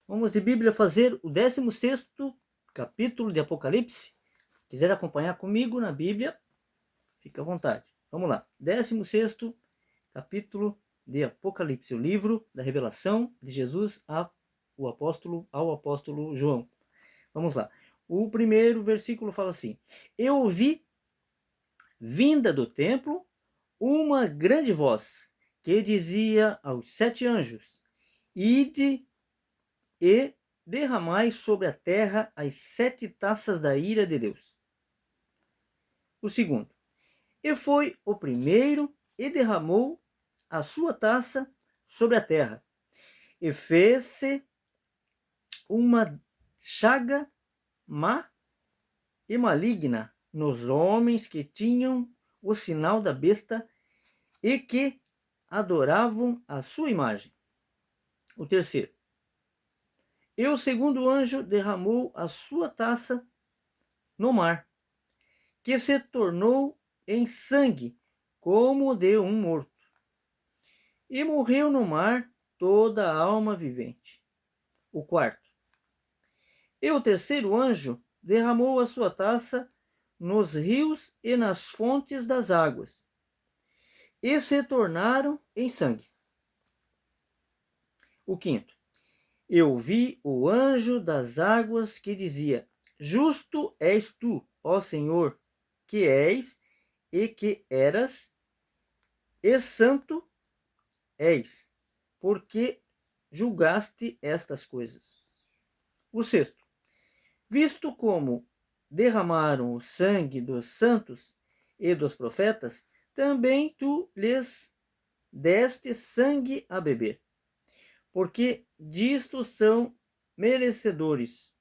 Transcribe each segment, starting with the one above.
Vamos de Bíblia fazer o 16º capítulo de Apocalipse. Quiser acompanhar comigo na Bíblia, fica à vontade. Vamos lá. 16º capítulo de Apocalipse, o livro da revelação de Jesus ao apóstolo João. Vamos lá. O primeiro versículo fala assim: Eu ouvi, vinda do templo, uma grande voz que dizia aos 7 anjos: Ide e derramai sobre a terra as 7 taças da ira de Deus. O segundo: E foi o primeiro e derramou a sua taça sobre a terra, e fez-se uma chaga má e maligna nos homens que tinham o sinal da besta e que adoravam a sua imagem. O terceiro: E o segundo anjo derramou a sua taça no mar, que se tornou em sangue, como de um morto. E morreu no mar toda a alma vivente. O quarto: E o terceiro anjo derramou a sua taça nos rios e nas fontes das águas, e se tornaram em sangue. O quinto: Eu vi o anjo das águas que dizia: Justo és tu, ó Senhor, que és e que eras, e santo és, porque julgaste estas coisas. O sexto: Visto como derramaram o sangue dos santos e dos profetas, também tu lhes deste sangue a beber, porque disto são merecedores.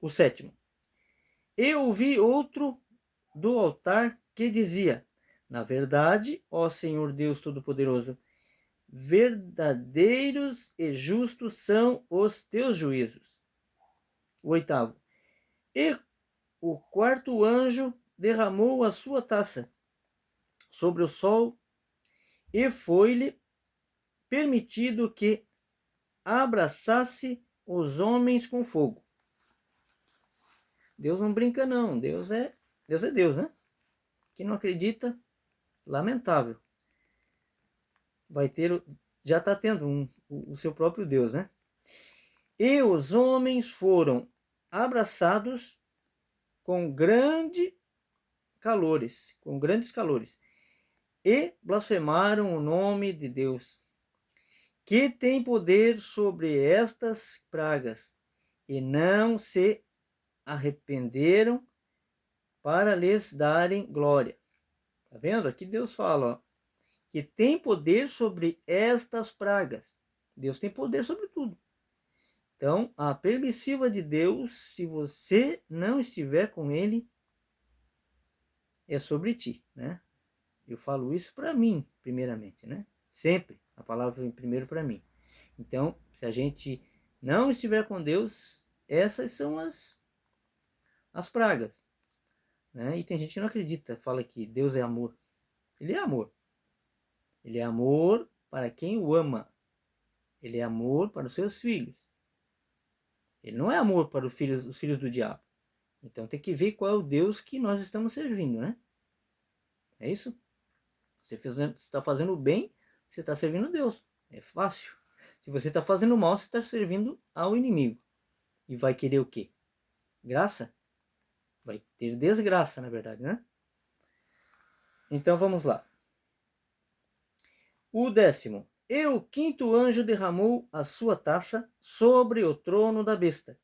O sétimo: Eu ouvi outro do altar que dizia: Na verdade, ó Senhor Deus Todo-Poderoso, verdadeiros e justos são os teus juízos. O oitavo: E o quarto anjo derramou a sua taça sobre o sol, e foi-lhe permitido que abraçasse os homens com fogo. Deus não brinca não, Deus é Deus, né? Quem não acredita, lamentável. Já está tendo o seu próprio Deus, né? E os homens foram abraçados com grandes calores, e blasfemaram o nome de Deus, que tem poder sobre estas pragas, e não se arrependeram para lhes darem glória. Tá vendo? Aqui Deus fala, ó, que tem poder sobre estas pragas. Deus tem poder sobre tudo. Então, a permissiva de Deus, se você não estiver com Ele, é sobre ti, né? Eu falo isso para mim, primeiramente, né? Sempre a palavra vem primeiro para mim. Então, se a gente não estiver com Deus, essas são as pragas, né? E tem gente que não acredita, fala que Deus é amor. Ele é amor. Ele é amor para quem o ama. Ele é amor para os seus filhos. Ele não é amor para os filhos do diabo. Então tem que ver qual é o Deus que nós estamos servindo, né? É isso? Você está fazendo o bem, você está servindo Deus. É fácil. Se você está fazendo mal, você está servindo ao inimigo. E vai querer o quê? Graça? Vai ter desgraça, na verdade, né? Então vamos lá. O 10º. E o quinto anjo derramou a sua taça sobre o trono da besta,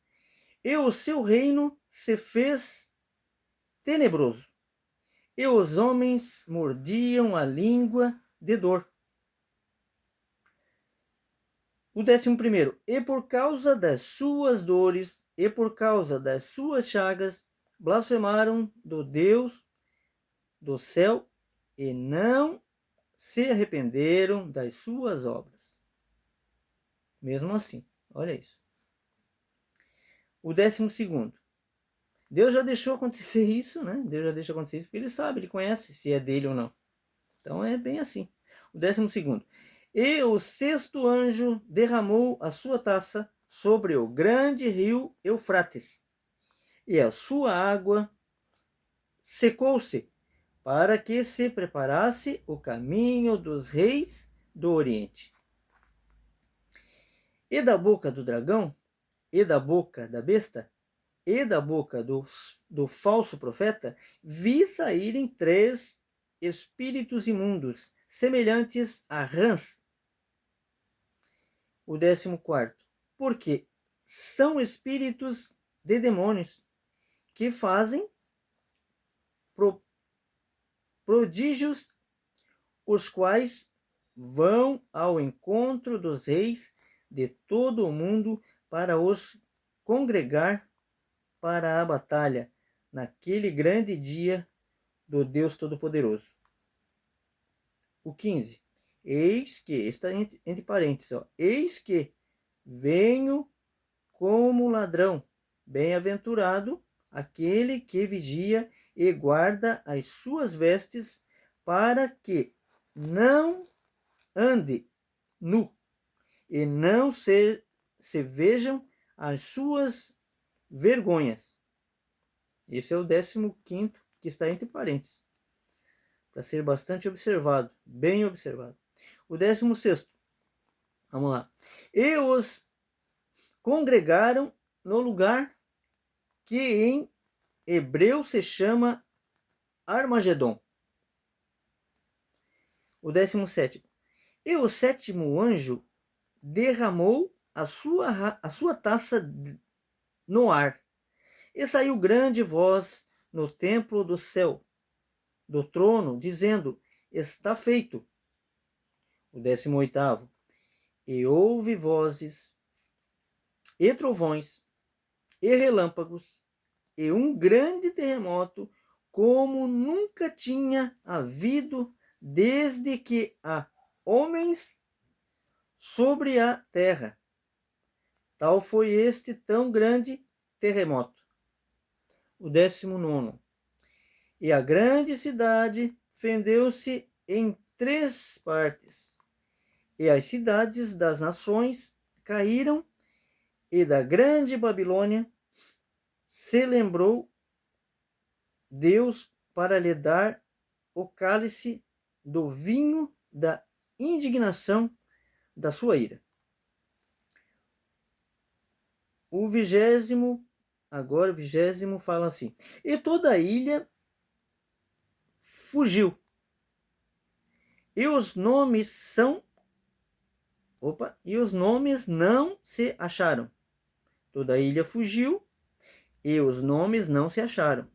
e o seu reino se fez tenebroso, e os homens mordiam a língua de dor. O 11º. E por causa das suas dores e por causa das suas chagas, blasfemaram do Deus do céu e não se arrependeram das suas obras. Mesmo assim, olha isso. O 12º. Deus já deixou acontecer isso, né? Deus já deixa acontecer isso porque ele sabe, ele conhece se é dele ou não. Então é bem assim. O 12º. E o sexto anjo derramou a sua taça sobre o grande rio Eufrates, e a sua água secou-se, para que se preparasse o caminho dos reis do Oriente. E da boca do dragão, e da boca da besta, e da boca do falso profeta, vi saírem 3 espíritos imundos, semelhantes a rãs. O 14º, porque são espíritos de demônios, que fazem prodígios, os quais vão ao encontro dos reis de todo o mundo para os congregar para a batalha, naquele grande dia do Deus Todo-Poderoso. O 15. Eis que, está entre parênteses, eis que venho como ladrão, bem-aventurado aquele que vigia e guarda as suas vestes, para que não ande nu, e não se vejam as suas vergonhas. Esse é o 15º, que está entre parênteses, para ser bastante observado, bem observado. O 16º, vamos lá. E os congregaram no lugar que em hebreu se chama Armagedon. O 17º. E o 7º anjo derramou a sua taça no ar, e saiu grande voz no templo do céu, do trono, dizendo: está feito. O 18º. E houve vozes, e trovões, e relâmpagos, e um grande terremoto, como nunca tinha havido desde que há homens sobre a terra. Tal foi este tão grande terremoto. O 19º. E a grande cidade fendeu-se em 3 partes, e as cidades das nações caíram, e da grande Babilônia se lembrou Deus para lhe dar o cálice do vinho da indignação da sua ira. O 20º, agora o 20º fala assim: e toda a ilha fugiu, e os nomes não se acharam. Toda a ilha fugiu, e os nomes não se acharam.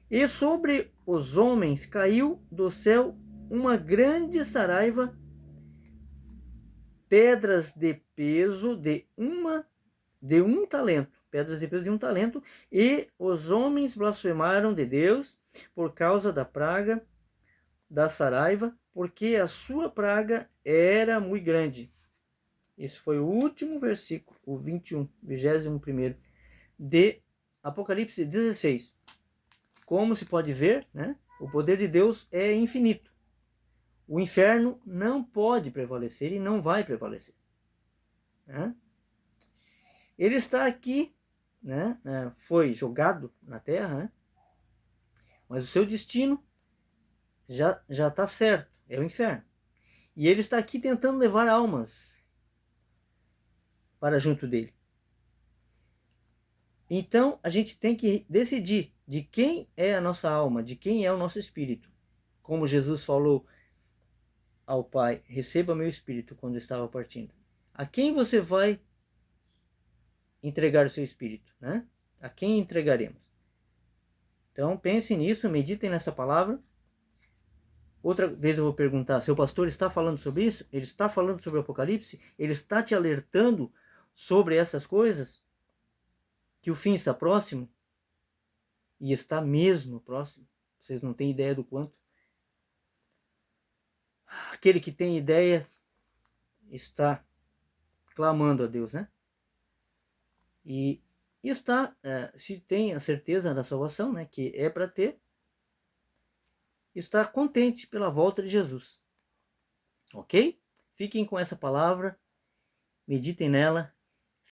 E sobre os homens caiu do céu uma grande saraiva, pedras de peso de um talento, e os homens blasfemaram de Deus por causa da praga da saraiva, porque a sua praga era muito grande. Esse foi o último versículo, o 21º de Apocalipse 16. Como se pode ver, né? O poder de Deus é infinito. O inferno não pode prevalecer e não vai prevalecer, né? Ele está aqui, né? Foi jogado na terra, né? Mas o seu destino já está certo, é o inferno. E ele está aqui tentando levar almas para junto dele. Então a gente tem que decidir de quem é a nossa alma, de quem é o nosso espírito. Como Jesus falou ao Pai: receba meu espírito, quando estava partindo. A quem você vai entregar o seu espírito, né? A quem entregaremos? Então pense nisso, meditem nessa palavra. Outra vez eu vou perguntar: seu pastor está falando sobre isso? Ele está falando sobre o Apocalipse? Ele está te alertando sobre essas coisas? Que o fim está próximo? E está mesmo próximo. Vocês não têm ideia do quanto. Aquele que tem ideia está clamando a Deus, né? E está, se tem a certeza da salvação, né, que é para ter, está contente pela volta de Jesus. Ok? Fiquem com essa palavra, meditem nela